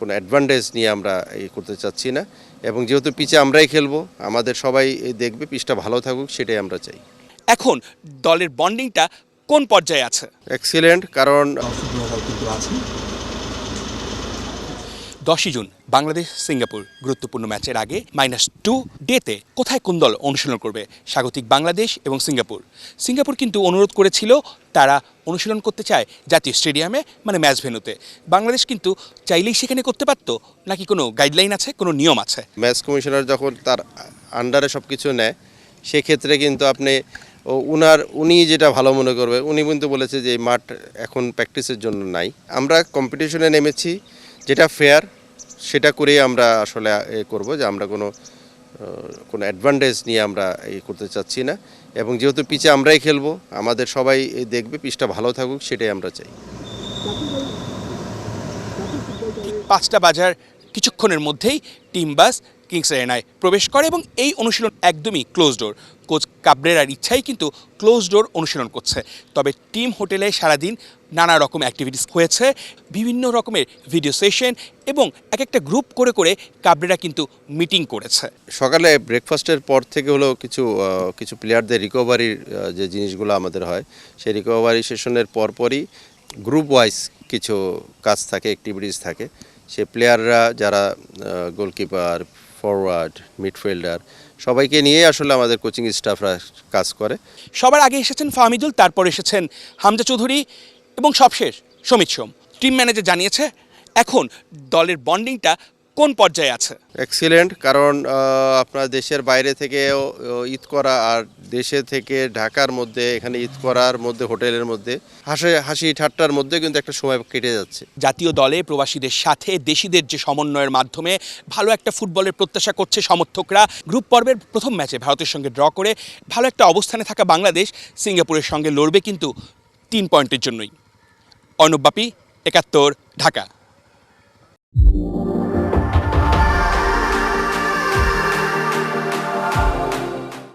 কোনো অ্যাডভান্টেজ নিয়ে আমরা করতে চাচ্ছি না, এবং যেহেতু পিচে আমরাই খেলবো, আমাদের সবাই দেখবে, পিচটা ভালো থাকুক, সেটাই আমরা চাই। এখন দলের বন্ডিংটা কোন পর্যায়ে আছে? এক্সিলেন্ট, কারণ 10ই জুন বাংলাদেশ সিঙ্গাপুর গুরুত্বপূর্ণ ম্যাচের আগে -2 ডেতে কোথায় কোন দল অনুশীলন করবে? স্বাগতিক বাংলাদেশ এবং সিঙ্গাপুর। সিঙ্গাপুর কিন্তু অনুরোধ করেছিল তারা অনুশীলন করতে চায় জাতীয় স্টেডিয়ামে, মানে ম্যাচ ভেন্যুতে। বাংলাদেশ কিন্তু চাইলেই সেখানে করতে পারত, নাকি কোনো গাইডলাইন আছে, কোনো নিয়ম আছে? ম্যাচ কমিশনার যখন তার আন্ডারে সব কিছু নেয়, সেক্ষেত্রে কিন্তু আপনি উনি যেটা ভালো মনে করবে, উনি কিন্তু বলেছে যে এই মাঠ এখন প্র্যাকটিসের জন্য নাই। আমরা কম্পিটিশনে নেমেছি, যেটা ফেয়ার সেটা করেই আমরা আসলে করব, যে আমরা কোনো অ্যাডভান্টেজ নিয়ে আমরা করতে চাচ্ছি না, এবং যেহেতু পিচে আমরাই খেলবো, আমাদের সবাই দেখবে, পিচটা ভালো থাকুক, সেটাই আমরা চাই। 5টা বাজার কিছুক্ষণের মধ্যেই টিম বাস কিংস এরেনায় প্রবেশ করে এবং এই অনুশীলন একদমই ক্লোজ ডোর। কোচ কাবরেরার ইচ্ছাই কিন্তু ক্লোজ ডোর অনুশীলন করছে। তবে টিম হোটেলে সারাদিন নানা রকম অ্যাক্টিভিটিস হয়েছে, বিভিন্ন রকমের ভিডিও সেশন, এবং এক একটা গ্রুপ করে করে কাবরেরা কিন্তু মিটিং করেছে। সকালে ব্রেকফাস্টের পর থেকে হলো কিছু প্লেয়ারদের রিকভারির যে জিনিসগুলো আমাদের হয়, সেই রিকভারি সেশনের পরপরই গ্রুপ ওয়াইজ কিছু কাজ থাকে, অ্যাক্টিভিটিস থাকে। সে প্লেয়াররা যারা গোলকিপার, ফরওয়ার্ড, মিডফিল্ডার, সবাইকে নিয়ে আসলে আমাদের কোচিং স্টাফরা কাজ করে। সবার আগে এসেছেন ফাহমিদুল, তারপর এসেছেন হামজা চৌধুরী, এবং সবশেষ সমিত সোম। টিম ম্যানেজার জানিয়েছে এখন দলের বন্ডিংটা কোন পর্যায়ে আছে। এক্সিলেন্ট, কারণ আপনার দেশের বাইরে থেকে ঈদ করা আর দেশে থেকে ঢাকার মধ্যে এখানে ঈদ করার মধ্যে, হোটেলের মধ্যে হাসি ঠাট্টার মধ্যে কিন্তু একটা সময় কেটে যাচ্ছে। জাতীয় দলে প্রবাসীদের সাথে দেশিদের যে সমন্বয়ের মাধ্যমে ভালো একটা ফুটবলের প্রত্যাশা করছে সমর্থকরা। গ্রুপ পর্বের প্রথম ম্যাচে ভারতের সঙ্গে ড্র করে ভালো একটা অবস্থানে থাকা বাংলাদেশ সিঙ্গাপুরের সঙ্গে লড়বে কিন্তু 3 পয়েন্টের জন্যই। অর্ণব বাপি, 71, ঢাকা।